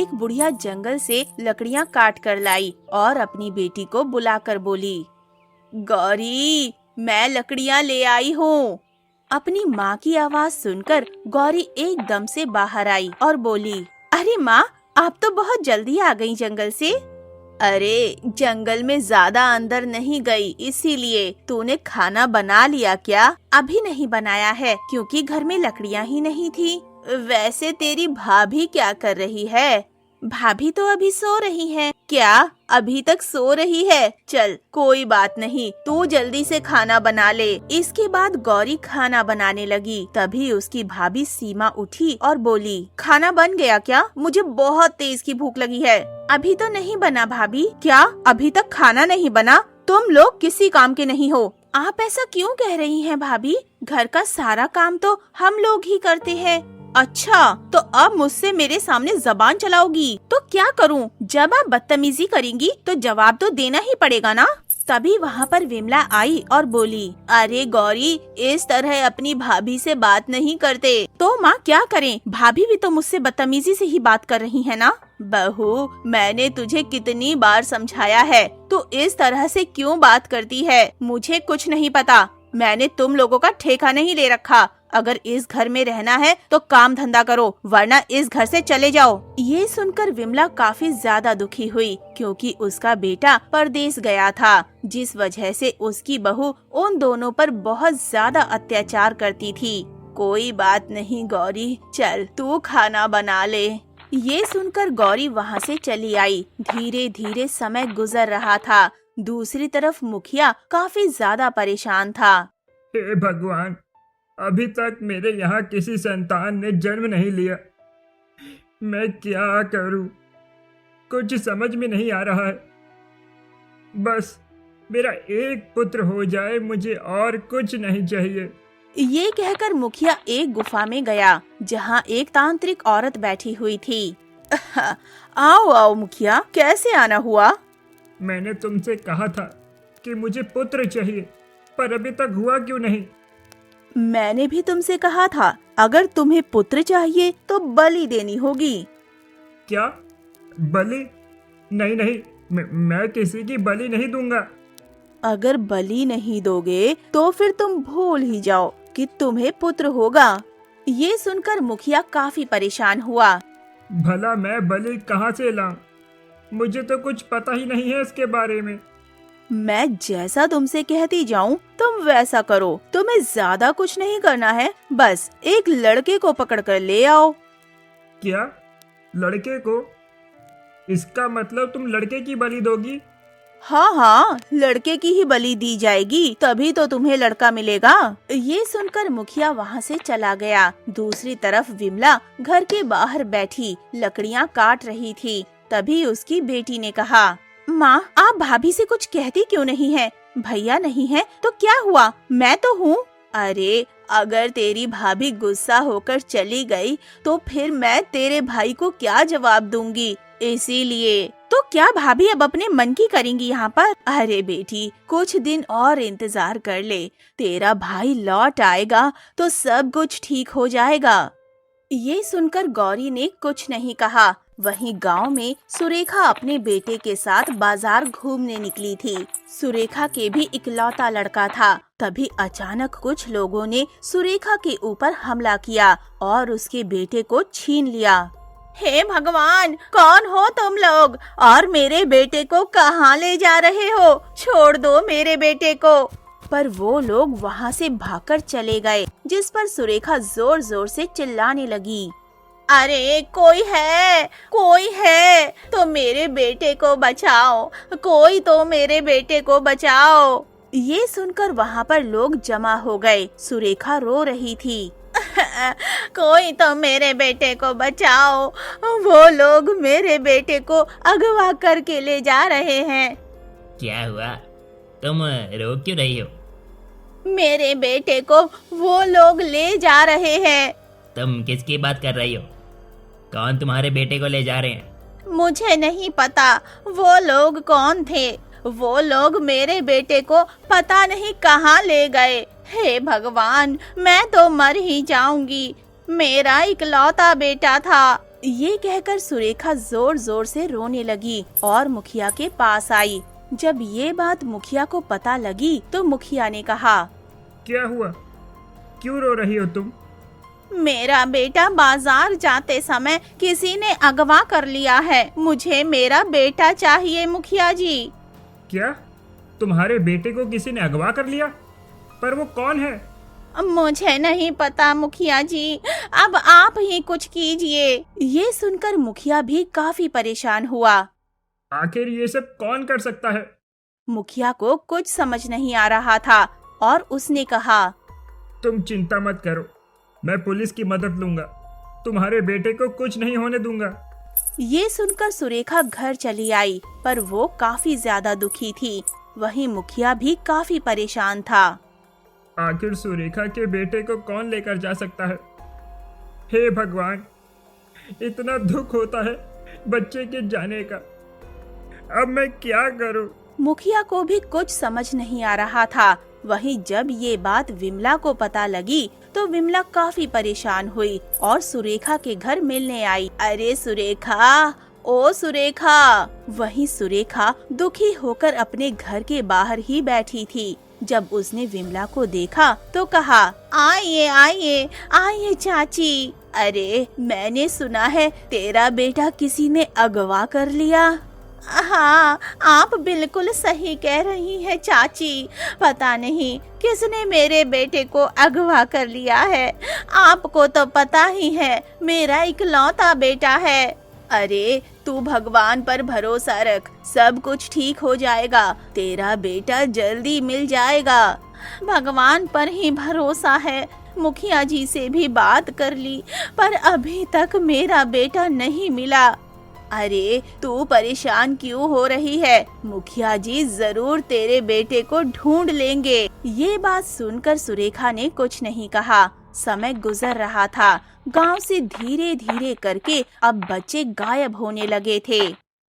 एक बुढ़िया जंगल से लकड़ियाँ काट कर लाई और अपनी बेटी को बुलाकर बोली, गौरी, मैं लकड़ियाँ ले आई हूँ। अपनी माँ की आवाज सुनकर गौरी एकदम से बाहर आई और बोली, अरे माँ, आप तो बहुत जल्दी आ गई जंगल से। अरे जंगल में ज्यादा अंदर नहीं गई, इसीलिए। तूने खाना बना लिया क्या? अभी नहीं बनाया है क्योंकि घर में लकड़ियाँ ही नहीं थी। वैसे तेरी भाभी क्या कर रही है? भाभी तो अभी सो रही है। क्या अभी तक सो रही है? चल कोई बात नहीं, तू जल्दी से खाना बना ले। इसके बाद गौरी खाना बनाने लगी। तभी उसकी भाभी सीमा उठी और बोली, खाना बन गया क्या? मुझे बहुत तेज की भूख लगी है। अभी तो नहीं बना भाभी। क्या अभी तक खाना नहीं बना? तुम लोग किसी काम के नहीं हो। आप ऐसा क्यों कह रही हैं भाभी? घर का सारा काम तो हम लोग ही करते हैं। अच्छा, तो अब मुझसे मेरे सामने जबान चलाओगी तो क्या करूं? जब आप बदतमीजी करेंगी तो जवाब तो देना ही पड़ेगा ना। तभी वहाँ पर विमला आई और बोली, अरे गौरी, इस तरह अपनी भाभी से बात नहीं करते। तो माँ क्या करें? भाभी भी तो मुझसे बदतमीजी से ही बात कर रही है ना। बहू, मैंने तुझे कितनी बार समझाया है, तू इस तरह से क्यों बात करती है? मुझे कुछ नहीं पता। मैंने तुम लोगों का ठेका नहीं ले रखा। अगर इस घर में रहना है तो काम धंधा करो, वरना इस घर से चले जाओ। ये सुनकर विमला काफी ज्यादा दुखी हुई क्योंकि उसका बेटा परदेश गया था, जिस वजह से उसकी बहू उन दोनों पर बहुत ज्यादा अत्याचार करती थी। कोई बात नहीं गौरी, चल तू खाना बना ले। ये सुनकर गौरी वहाँ से चली आई। धीरे धीरे समय गुजर रहा था। दूसरी तरफ मुखिया काफी ज्यादा परेशान था। हे भगवान, अभी तक मेरे यहाँ किसी संतान ने जन्म नहीं लिया। मैं क्या करूं? कुछ समझ में नहीं आ रहा है। बस मेरा एक पुत्र हो जाए, मुझे और कुछ नहीं चाहिए। ये कहकर मुखिया एक गुफा में गया जहाँ एक तांत्रिक औरत बैठी हुई थी। आओ आओ मुखिया, कैसे आना हुआ? मैंने तुमसे कहा था कि मुझे पुत्र चाहिए, पर अभी तक हुआ क्यों नहीं? मैंने भी तुमसे कहा था, अगर तुम्हें पुत्र चाहिए तो बलि देनी होगी। क्या बलि? नहीं नहीं, मैं किसी की बलि नहीं दूंगा। अगर बलि नहीं दोगे तो फिर तुम भूल ही जाओ कि तुम्हें पुत्र होगा। ये सुनकर मुखिया काफी परेशान हुआ। भला मैं बलि कहाँ से लाऊं? मुझे तो कुछ पता ही नहीं है इसके बारे में। मैं जैसा तुमसे कहती जाऊं तुम वैसा करो। तुम्हें ज्यादा कुछ नहीं करना है, बस एक लड़के को पकड़ कर ले आओ। क्या? लड़के को? इसका मतलब तुम लड़के की बलि दोगी? हाँ हाँ, लड़के की ही बलि दी जाएगी, तभी तो तुम्हें लड़का मिलेगा। ये सुनकर मुखिया वहाँ से चला गया। दूसरी तरफ विमला घर के बाहर बैठी लकड़ियाँ काट रही थी। तभी उसकी बेटी ने कहा, माँ, आप भाभी से कुछ कहती क्यों नहीं है? भैया नहीं है तो क्या हुआ, मैं तो हूँ। अरे अगर तेरी भाभी गुस्सा होकर चली गई तो फिर मैं तेरे भाई को क्या जवाब दूंगी? इसीलिए तो क्या भाभी अब अपने मन की करेंगी यहाँ पर? अरे बेटी, कुछ दिन और इंतजार कर ले, तेरा भाई लौट आएगा तो सब कुछ ठीक हो जाएगा। ये सुनकर गौरी ने कुछ नहीं कहा। वहीं गांव में सुरेखा अपने बेटे के साथ बाजार घूमने निकली थी। सुरेखा के भी इकलौता लड़का था। तभी अचानक कुछ लोगों ने सुरेखा के ऊपर हमला किया और उसके बेटे को छीन लिया। हे भगवान, कौन हो तुम लोग और मेरे बेटे को कहाँ ले जा रहे हो? छोड़ दो मेरे बेटे को। पर वो लोग वहाँ से भागकर चले गए, जिस पर सुरेखा जोर जोर से चिल्लाने लगी, अरे कोई है तो मेरे बेटे को बचाओ, कोई तो मेरे बेटे को बचाओ। ये सुनकर वहाँ पर लोग जमा हो गए। सुरेखा रो रही थी। कोई तो मेरे बेटे को बचाओ, वो लोग मेरे बेटे को अगवा करके ले जा रहे हैं। क्या हुआ? तुम रो क्यों रही हो? मेरे बेटे को वो लोग ले जा रहे हैं। तुम किसकी बात कर रही हो? कौन तुम्हारे बेटे को ले जा रहे हैं? मुझे नहीं पता वो लोग कौन थे। वो लोग मेरे बेटे को पता नहीं कहाँ ले गए। हे भगवान, मैं तो मर ही जाऊंगी। मेरा इकलौता बेटा था। ये कहकर सुरेखा जोर जोर से रोने लगी और मुखिया के पास आई। जब ये बात मुखिया को पता लगी तो मुखिया ने कहा, क्या हुआ, क्यों रो रही हो तुम? मेरा बेटा बाजार जाते समय किसी ने अगवा कर लिया है। मुझे मेरा बेटा चाहिए मुखिया जी। क्या तुम्हारे बेटे को किसी ने अगवा कर लिया? पर वो कौन है? मुझे नहीं पता मुखिया जी, अब आप ही कुछ कीजिए। ये सुनकर मुखिया भी काफी परेशान हुआ। आखिर ये सब कौन कर सकता है? मुखिया को कुछ समझ नहीं आ रहा था और उसने कहा, तुम चिंता मत करो, मैं पुलिस की मदद लूंगा। तुम्हारे बेटे को कुछ नहीं होने दूंगा। ये सुनकर सुरेखा घर चली आई, पर वो काफी ज्यादा दुखी थी। वहीं मुखिया भी काफी परेशान था। आखिर सुरेखा के बेटे को कौन लेकर जा सकता है? हे भगवान, इतना दुख होता है बच्चे के जाने का। अब मैं क्या करूं? मुखिया को भी कुछ समझ नहीं आ रहा था। वहीं जब ये बात विमला को पता लगी तो विमला काफी परेशान हुई और सुरेखा के घर मिलने आई। अरे सुरेखा, ओ सुरेखा। वहीं सुरेखा दुखी होकर अपने घर के बाहर ही बैठी थी। जब उसने विमला को देखा तो कहा, आइए आइए आइए चाची। अरे मैंने सुना है तेरा बेटा किसी ने अगवा कर लिया। हाँ, आप बिल्कुल सही कह रही हैं चाची। पता नहीं किसने मेरे बेटे को अगवा कर लिया है। आपको तो पता ही है मेरा इकलौता बेटा है। अरे तू भगवान पर भरोसा रख, सब कुछ ठीक हो जाएगा। तेरा बेटा जल्दी मिल जाएगा। भगवान पर ही भरोसा है। मुखिया जी से भी बात कर ली, पर अभी तक मेरा बेटा नहीं मिला। अरे तू परेशान क्यों हो रही है? मुखिया जी जरूर तेरे बेटे को ढूंढ लेंगे। ये बात सुनकर सुरेखा ने कुछ नहीं कहा। समय गुजर रहा था। गांव से धीरे धीरे करके अब बच्चे गायब होने लगे थे।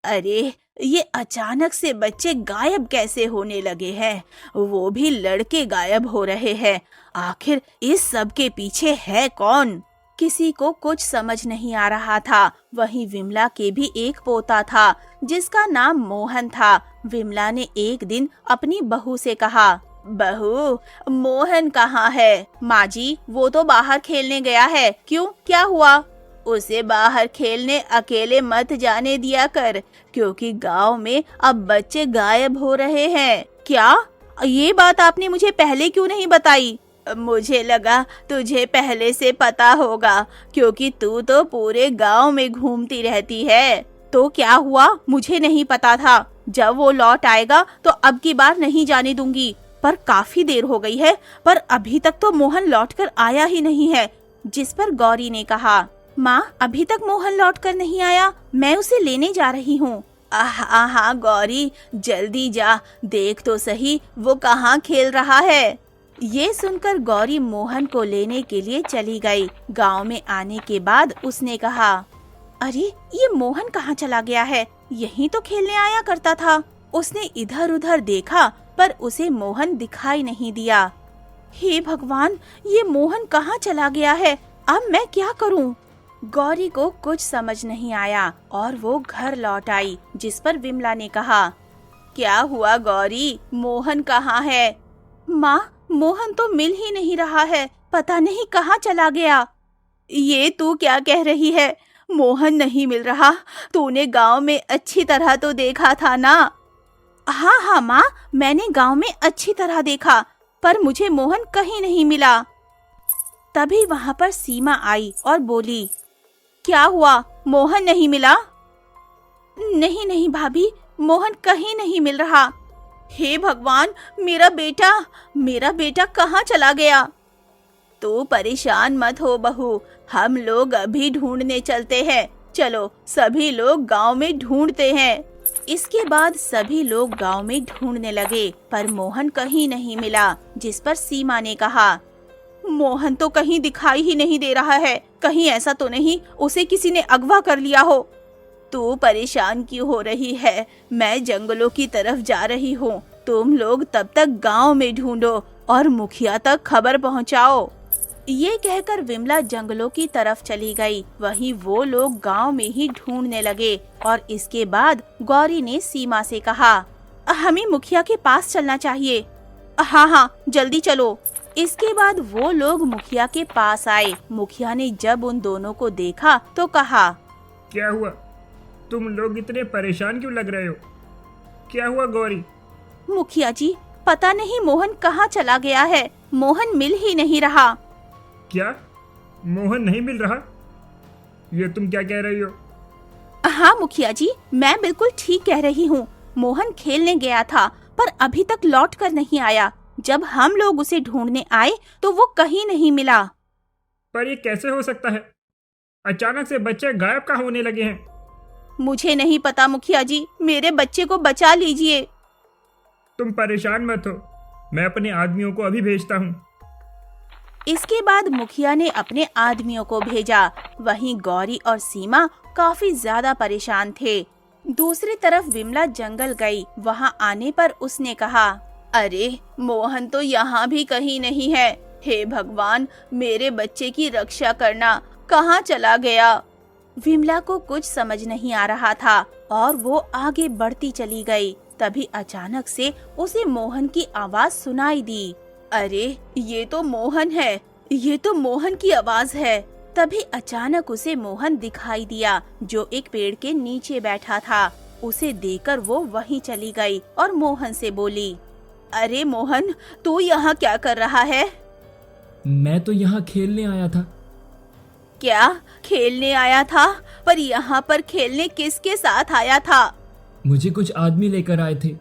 अरे ये अचानक से बच्चे गायब कैसे होने लगे हैं? वो भी लड़के गायब हो रहे हैं। आखिर इस सब के पीछे है कौन? किसी को कुछ समझ नहीं आ रहा था। वहीं विमला के भी एक पोता था जिसका नाम मोहन था। विमला ने एक दिन अपनी बहू से कहा, बहू मोहन कहाँ है? माँ जी वो तो बाहर खेलने गया है। क्यों, क्या हुआ? उसे बाहर खेलने अकेले मत जाने दिया कर, क्योंकि गांव में अब बच्चे गायब हो रहे हैं। क्या? ये बात आपने मुझे पहले क्यों नहीं बताई? मुझे लगा तुझे पहले से पता होगा, क्योंकि तू तो पूरे गांव में घूमती रहती है। तो क्या हुआ? मुझे नहीं पता था। जब वो लौट आएगा तो अब की बार नहीं जाने दूंगी। पर काफी देर हो गई है, पर अभी तक तो मोहन लौटकर आया ही नहीं है। जिस पर गौरी ने कहा, माँ अभी तक मोहन लौटकर नहीं आया, मैं उसे लेने जा रही हूँ। हाँ गौरी, जल्दी जा, देख तो सही वो कहाँ खेल रहा है। ये सुनकर गौरी मोहन को लेने के लिए चली गई। गांव में आने के बाद उसने कहा, अरे ये मोहन कहाँ चला गया है? यहीं तो खेलने आया करता था। उसने इधर उधर देखा पर उसे मोहन दिखाई नहीं दिया। हे भगवान, ये मोहन कहाँ चला गया है? अब मैं क्या करूँ? गौरी को कुछ समझ नहीं आया और वो घर लौट आई। जिस पर विमला ने कहा, क्या हुआ गौरी, मोहन कहाँ है? माँ मोहन तो मिल ही नहीं रहा है, पता नहीं कहाँ चला गया। ये तू क्या कह रही है? मोहन नहीं मिल रहा? तूने गांव में अच्छी तरह तो देखा था ना? हाँ माँ, मैंने गांव में अच्छी तरह देखा, पर मुझे मोहन कहीं नहीं मिला। तभी वहाँ पर सीमा आई और बोली, क्या हुआ, मोहन नहीं मिला? नहीं भाभी, मोहन कहीं नहीं मिल रहा। हे भगवान, मेरा बेटा कहाँ चला गया? तू परेशान मत हो बहू, हम लोग अभी ढूंढने चलते हैं। चलो सभी लोग गांव में ढूंढते हैं। इसके बाद सभी लोग गांव में ढूंढने लगे, पर मोहन कहीं नहीं मिला। जिस पर सीमा ने कहा, मोहन तो कहीं दिखाई ही नहीं दे रहा है। कहीं ऐसा तो नहीं उसे किसी ने अगवा कर लिया हो? तू परेशान क्यों हो रही है? मैं जंगलों की तरफ जा रही हूँ। तुम लोग तब तक गांव में ढूंढो और मुखिया तक खबर पहुँचाओ। ये कहकर विमला जंगलों की तरफ चली गई। वहीं वो लोग गांव में ही ढूंढने लगे और इसके बाद गौरी ने सीमा से कहा, हमें मुखिया के पास चलना चाहिए। हाँ हाँ, जल्दी चलो। इसके बाद वो लोग मुखिया के पास आए। मुखिया ने जब उन दोनों को देखा तो कहा, क्या हुआ? तुम लोग इतने परेशान क्यों लग रहे हो? क्या हुआ गौरी? मुखिया जी, पता नहीं मोहन कहाँ चला गया है। मोहन मिल ही नहीं रहा। क्या मोहन नहीं मिल रहा? ये तुम क्या कह रही हो? हाँ मुखिया जी, मैं बिल्कुल ठीक कह रही हूँ। मोहन खेलने गया था पर अभी तक लौट कर नहीं आया। जब हम लोग उसे ढूंढने आए तो वो कहीं नहीं मिला। पर ये कैसे हो सकता है? अचानक से बच्चे गायब कहाँ होने लगे हैं? मुझे नहीं पता मुखिया जी, मेरे बच्चे को बचा लीजिए। तुम परेशान मत हो, मैं अपने आदमियों को अभी भेजता हूँ। इसके बाद मुखिया ने अपने आदमियों को भेजा। वहीं गौरी और सीमा काफी ज्यादा परेशान थे। दूसरी तरफ विमला जंगल गई। वहां आने पर उसने कहा, अरे मोहन तो यहाँ भी कहीं नहीं है। हे भगवान, मेरे बच्चे की रक्षा करना, कहाँ चला गया? विमला को कुछ समझ नहीं आ रहा था और वो आगे बढ़ती चली गई। तभी अचानक से उसे मोहन की आवाज सुनाई दी। अरे ये तो मोहन है, ये तो मोहन की आवाज है। तभी अचानक उसे मोहन दिखाई दिया जो एक पेड़ के नीचे बैठा था। उसे देखकर वो वहीं चली गई और मोहन से बोली, अरे मोहन, तू यहाँ क्या कर रहा है? मैं तो यहाँ खेलने आया था। क्या खेलने आया था? पर यहाँ पर खेलने किसके साथ आया था? मुझे कुछ आदमी लेकर आए थे।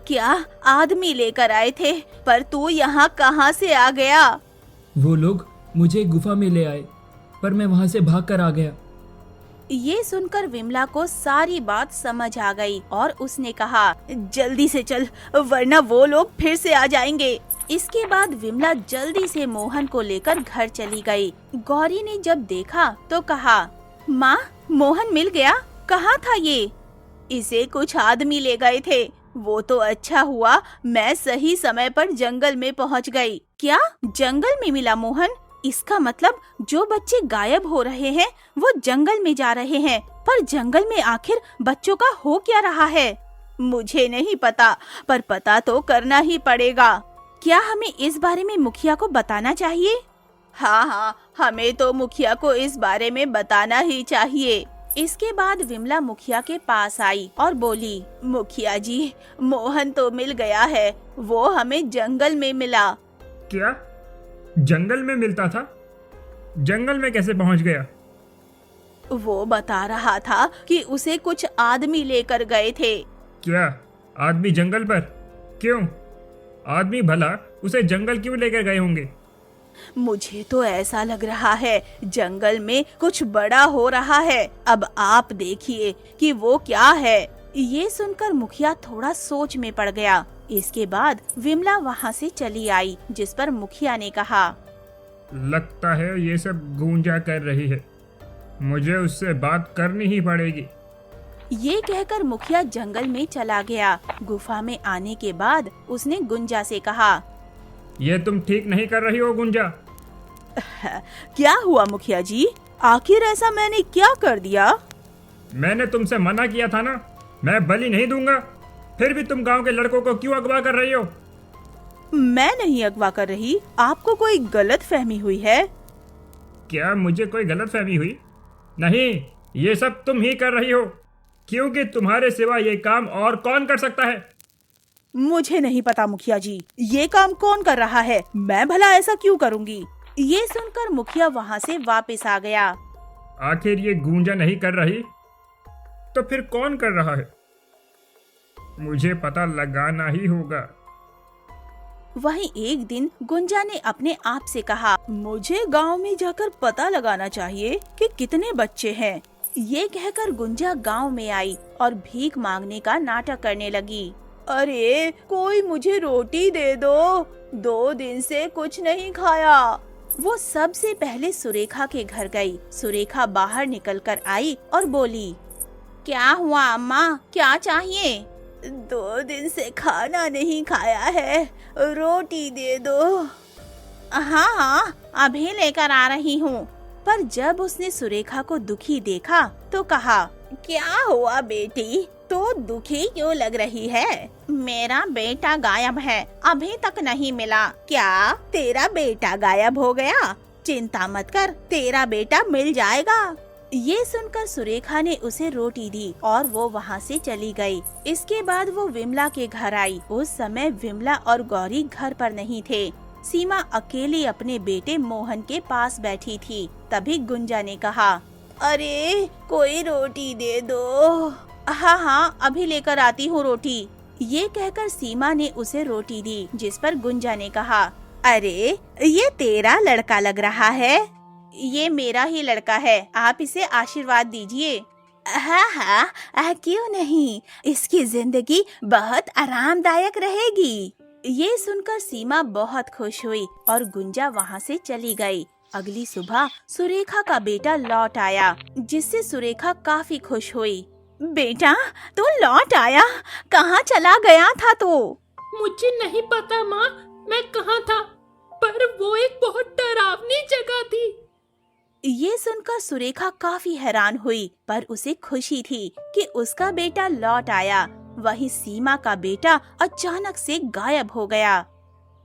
क्या आदमी लेकर आए थे? पर तू यहाँ कहाँ से आ गया? वो लोग मुझे एक गुफा में ले आए पर मैं वहाँ से भागकर आ गया। ये सुनकर विमला को सारी बात समझ आ गई और उसने कहा, जल्दी से चल वरना वो लोग फिर से आ जाएंगे। इसके बाद विमला जल्दी से मोहन को लेकर घर चली गई। गौरी ने जब देखा तो कहा, माँ, मोहन मिल गया? कहाँ था ये? इसे कुछ आदमी ले गए थे। वो तो अच्छा हुआ मैं सही समय पर जंगल में पहुँच गई। क्या जंगल में मिला मोहन? इसका मतलब जो बच्चे गायब हो रहे हैं वो जंगल में जा रहे हैं। पर जंगल में आखिर बच्चों का हो क्या रहा है? मुझे नहीं पता, पर पता तो करना ही पड़ेगा। क्या हमें इस बारे में मुखिया को बताना चाहिए? हाँ हाँ, हमें तो मुखिया को इस बारे में बताना ही चाहिए। इसके बाद विमला मुखिया के पास आई और बोली, मुखिया जी, मोहन तो मिल गया है। वो हमें जंगल में मिला। क्या जंगल में मिलता था? जंगल में कैसे पहुंच गया? वो बता रहा था कि उसे कुछ आदमी लेकर गए थे। क्या आदमी जंगल पर? क्यों? आदमी भला उसे जंगल क्यों लेकर गए होंगे? मुझे तो ऐसा लग रहा है जंगल में कुछ बड़ा हो रहा है। अब आप देखिए कि वो क्या है। ये सुनकर मुखिया थोड़ा सोच में पड़ गया। इसके बाद विमला वहाँ से चली आई, जिस पर मुखिया ने कहा, लगता है ये सब गूंजा कर रही है, मुझे उससे बात करनी ही पड़ेगी। ये कहकर मुखिया जंगल में चला गया। गुफा में आने के बाद उसने गुंजा से कहा, ये तुम ठीक नहीं कर रही हो गुंजा। क्या हुआ मुखिया जी? आखिर ऐसा मैंने क्या कर दिया? मैंने तुमसे मना किया था ना, मैं बलि नहीं दूंगा। फिर भी तुम गांव के लड़कों को क्यों अगवा कर रही हो? मैं नहीं अगवा कर रही। आपको कोई गलत फहमी हुई है। क्या मुझे कोई गलत फहमी हुई? नहीं, ये सब तुम ही कर रही हो, क्योंकि तुम्हारे सिवा ये काम और कौन कर सकता है? मुझे नहीं पता मुखिया जी, ये काम कौन कर रहा है। मैं भला ऐसा क्यों करूंगी? ये सुनकर मुखिया वहाँ से वापस आ गया। आखिर ये गूंजा नहीं कर रही तो फिर कौन कर रहा है? मुझे पता लगाना ही होगा। वहीं एक दिन गुंजा ने अपने आप से कहा, मुझे गांव में जाकर पता लगाना चाहिए कि कितने बच्चे हैं। ये कहकर गुंजा गांव में आई और भीख मांगने का नाटक करने लगी। अरे कोई मुझे रोटी दे दो, 2 दिन से कुछ नहीं खाया। वो सबसे पहले सुरेखा के घर गई। सुरेखा बाहर निकलकर आई और बोली, क्या हुआ अम्मा, क्या चाहिए? 2 दिन से खाना नहीं खाया है, रोटी दे दो। हाँ हाँ, अभी लेकर आ रही हूँ। पर जब उसने सुरेखा को दुखी देखा तो कहा, क्या हुआ बेटी, तो दुखी क्यों लग रही है? मेरा बेटा गायब है, अभी तक नहीं मिला। क्या तेरा बेटा गायब हो गया? चिंता मत कर, तेरा बेटा मिल जाएगा। ये सुनकर सुरेखा ने उसे रोटी दी और वो वहाँ से चली गई। इसके बाद वो विमला के घर आई। उस समय विमला और गौरी घर पर नहीं थे। सीमा अकेली अपने बेटे मोहन के पास बैठी थी। तभी गुंजा ने कहा, अरे कोई रोटी दे दो। हाँ हाँ, अभी लेकर आती हूँ रोटी। ये कहकर सीमा ने उसे रोटी दी, जिस पर गुंजा ने कहा, अरे ये तेरा लड़का लग रहा है। ये मेरा ही लड़का है, आप इसे आशीर्वाद दीजिए। हाँ हाँ, क्यों नहीं, इसकी जिंदगी बहुत आरामदायक रहेगी। ये सुनकर सीमा बहुत खुश हुई और गुंजा वहाँ से चली गई। अगली सुबह सुरेखा का बेटा लौट आया, जिससे सुरेखा काफी खुश हुई। बेटा, तू लौट आया, कहाँ चला गया था तू? मुझे नहीं पता माँ, मैं कहाँ था, पर वो एक बहुत डरावनी जगह थी। ये सुनकर सुरेखा काफी हैरान हुई, पर उसे खुशी थी कि उसका बेटा लौट आया। वहीं सीमा का बेटा अचानक से गायब हो गया।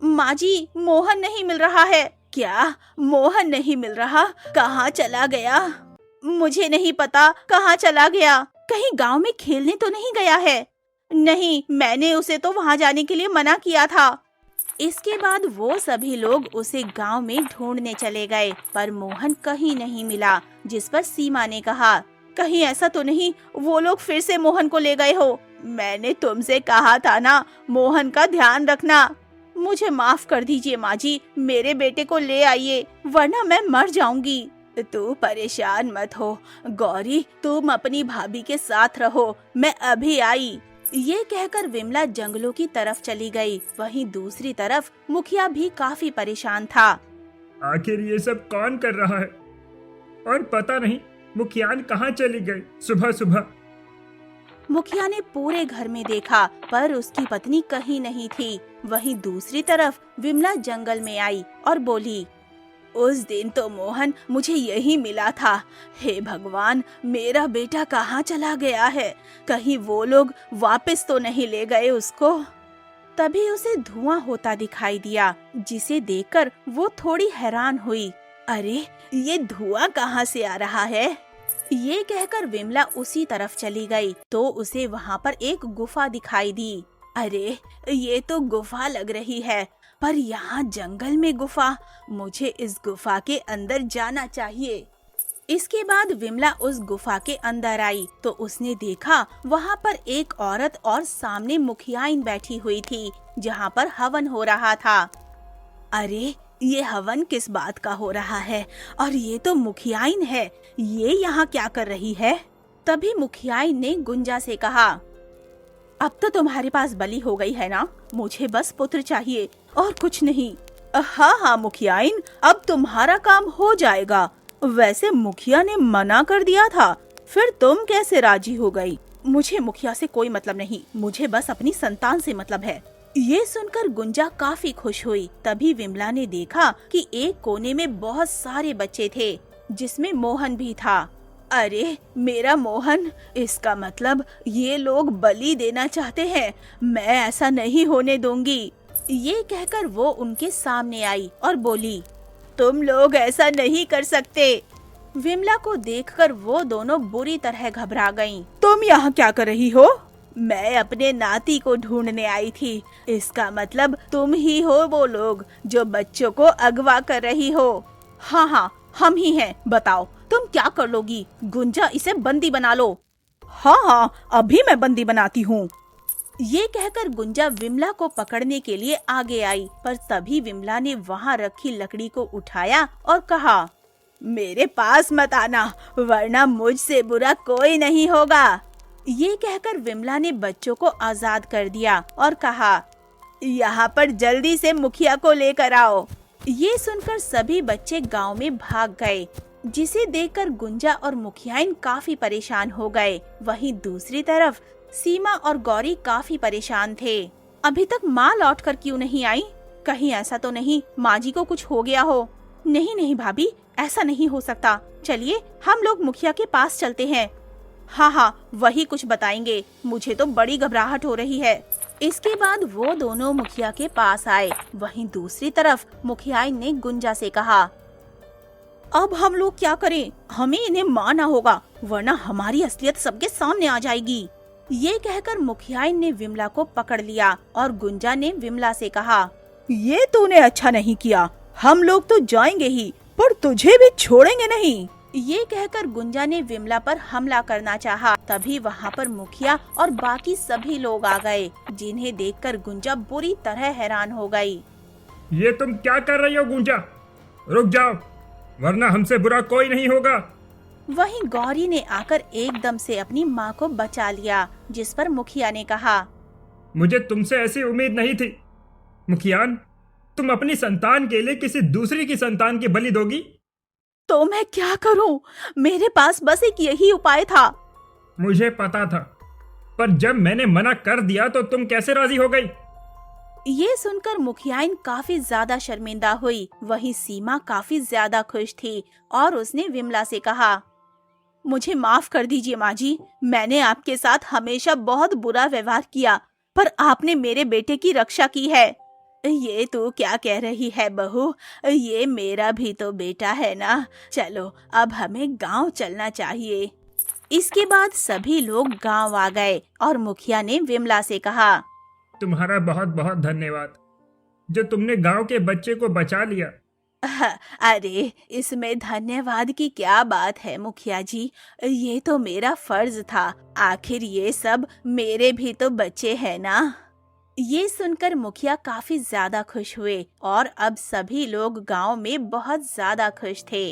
माँ जी, मोहन नहीं मिल रहा है। क्या मोहन नहीं मिल रहा? कहाँ चला गया? मुझे नहीं पता कहाँ चला गया। कहीं गांव में खेलने तो नहीं गया है? नहीं, मैंने उसे तो वहाँ जाने के लिए मना किया था। इसके बाद वो सभी लोग उसे गांव में ढूंढने चले गए, पर मोहन कहीं नहीं मिला। जिस पर सीमा ने कहा, कहीं ऐसा तो नहीं वो लोग फिर से मोहन को ले गए हो? मैंने तुमसे कहा था ना, मोहन का ध्यान रखना। मुझे माफ कर दीजिए माँ जी, मेरे बेटे को ले आइए, वरना मैं मर जाऊंगी। तू परेशान मत हो गौरी, तुम अपनी भाभी के साथ रहो, मैं अभी आई। ये कहकर विमला जंगलों की तरफ चली गई। वहीं दूसरी तरफ मुखिया भी काफी परेशान था। आखिर ये सब कौन कर रहा है? और पता नहीं मुखियान कहाँ चली गई सुबह सुबह। मुखिया ने पूरे घर में देखा, पर उसकी पत्नी कहीं नहीं थी। वहीं दूसरी तरफ विमला जंगल में आई और बोली, उस दिन तो मोहन मुझे यही मिला था। हे भगवान, मेरा बेटा कहाँ चला गया है? कहीं वो लोग वापस तो नहीं ले गए उसको? तभी उसे धुआं होता दिखाई दिया, जिसे देखकर वो थोड़ी हैरान हुई। अरे ये धुआं कहाँ से आ रहा है? ये कहकर विमला उसी तरफ चली गई तो उसे वहाँ पर एक गुफा दिखाई दी। अरे ये तो गुफा लग रही है, पर यहाँ जंगल में गुफा, मुझे इस गुफा के अंदर जाना चाहिए। इसके बाद विमला उस गुफा के अंदर आई तो उसने देखा वहाँ पर एक औरत और सामने मुखियाइन बैठी हुई थी, जहाँ पर हवन हो रहा था। अरे ये हवन किस बात का हो रहा है? और ये तो मुखियाइन है, ये यहाँ क्या कर रही है? तभी मुखियाइन ने गुंजा से कहा, अब तो तुम्हारे पास बलि हो गई है ना, मुझे बस पुत्र चाहिए और कुछ नहीं। हाँ हाँ मुखियाइन, अब तुम्हारा काम हो जाएगा। वैसे मुखिया ने मना कर दिया था, फिर तुम कैसे राजी हो गई? मुझे मुखिया से कोई मतलब नहीं, मुझे बस अपनी संतान से मतलब है। ये सुनकर गुंजा काफी खुश हुई। तभी विमला ने देखा कि एक कोने में बहुत सारे बच्चे थे, जिसमें मोहन भी था। अरे मेरा मोहन, इसका मतलब ये लोग बलि देना चाहते हैं, मैं ऐसा नहीं होने दूंगी। ये कहकर वो उनके सामने आई और बोली, तुम लोग ऐसा नहीं कर सकते। विमला को देखकर वो दोनों बुरी तरह घबरा गईं। तुम यहाँ क्या कर रही हो? मैं अपने नाती को ढूंढने आई थी। इसका मतलब तुम ही हो वो लोग जो बच्चों को अगवा कर रही हो। हाँ हाँ, हम ही हैं, बताओ तुम क्या कर लोगी? गुंजा, इसे बंदी बना लो। हाँ हाँ, अभी मैं बंदी बनाती हूँ। ये कहकर गुंजा विमला को पकड़ने के लिए आगे आई, पर तभी विमला ने वहाँ रखी लकड़ी को उठाया और कहा, मेरे पास मत आना, वरना मुझसे बुरा कोई नहीं होगा। ये कहकर विमला ने बच्चों को आजाद कर दिया और कहा, यहाँ पर जल्दी से मुखिया को लेकर आओ। ये सुनकर सभी बच्चे गांव में भाग गए, जिसे देखकर गुंजा और मुखियाइन काफी परेशान हो गए। वहीं दूसरी तरफ सीमा और गौरी काफी परेशान थे। अभी तक माँ लौटकर क्यों नहीं आई? कहीं ऐसा तो नहीं माँ जी को कुछ हो गया हो। नहीं नहीं भाभी, ऐसा नहीं हो सकता। चलिए हम लोग मुखिया के पास चलते हैं। हाँ हाँ, वही कुछ बताएंगे। मुझे तो बड़ी घबराहट हो रही है। इसके बाद वो दोनों मुखिया के पास आए। वहीं दूसरी तरफ मुखिया ने गुंजा से कहा, अब हम लोग क्या करें? हमें इन्हें मारना होगा, वरना हमारी असलियत सबके सामने आ जाएगी। ये कहकर मुखिया ने विमला को पकड़ लिया और गुंजा ने विमला से कहा, ये तूने अच्छा नहीं किया। हम लोग तो जाएंगे ही, पर तुझे भी छोड़ेंगे नहीं। ये कहकर गुंजा ने विमला पर हमला करना चाहा। तभी वहाँ पर मुखिया और बाकी सभी लोग आ गए, जिन्हें देखकर गुंजा बुरी तरह हैरान हो गई। ये तुम क्या कर रही हो गुंजा? रुक जाओ, वरना हमसे बुरा कोई नहीं होगा। वहीं गौरी ने आकर एकदम से अपनी माँ को बचा लिया, जिस पर मुखिया ने कहा, मुझे तुमसे ऐसी उम्मीद नहीं थी। मुखियान, तुम अपनी संतान के लिए किसी दूसरी की संतान की बलि दोगी? तो मैं क्या करूं? मेरे पास बस एक यही उपाय था। मुझे पता था, पर जब मैंने मना कर दिया तो तुम कैसे राजी हो गई? ये सुनकर मुखियाइन काफी ज्यादा शर्मिंदा हुई। वहीं सीमा काफी ज्यादा खुश थी और उसने विमला से कहा, मुझे माफ कर दीजिए माँ जी, मैंने आपके साथ हमेशा बहुत बुरा व्यवहार किया, पर आपने मेरे बेटे की रक्षा की है। ये तू क्या कह रही है बहू? ये मेरा भी तो बेटा है ना। चलो अब हमें गांव चलना चाहिए। इसके बाद सभी लोग गांव आ गए और मुखिया ने विमला से कहा, तुम्हारा बहुत बहुत धन्यवाद, जो तुमने गांव के बच्चे को बचा लिया। अरे इसमें धन्यवाद की क्या बात है मुखिया जी, ये तो मेरा फर्ज था। आखिर ये सब मेरे भी तो बच्चे हैं ना। ये सुनकर मुखिया काफी ज्यादा खुश हुए और अब सभी लोग गांव में बहुत ज्यादा खुश थे।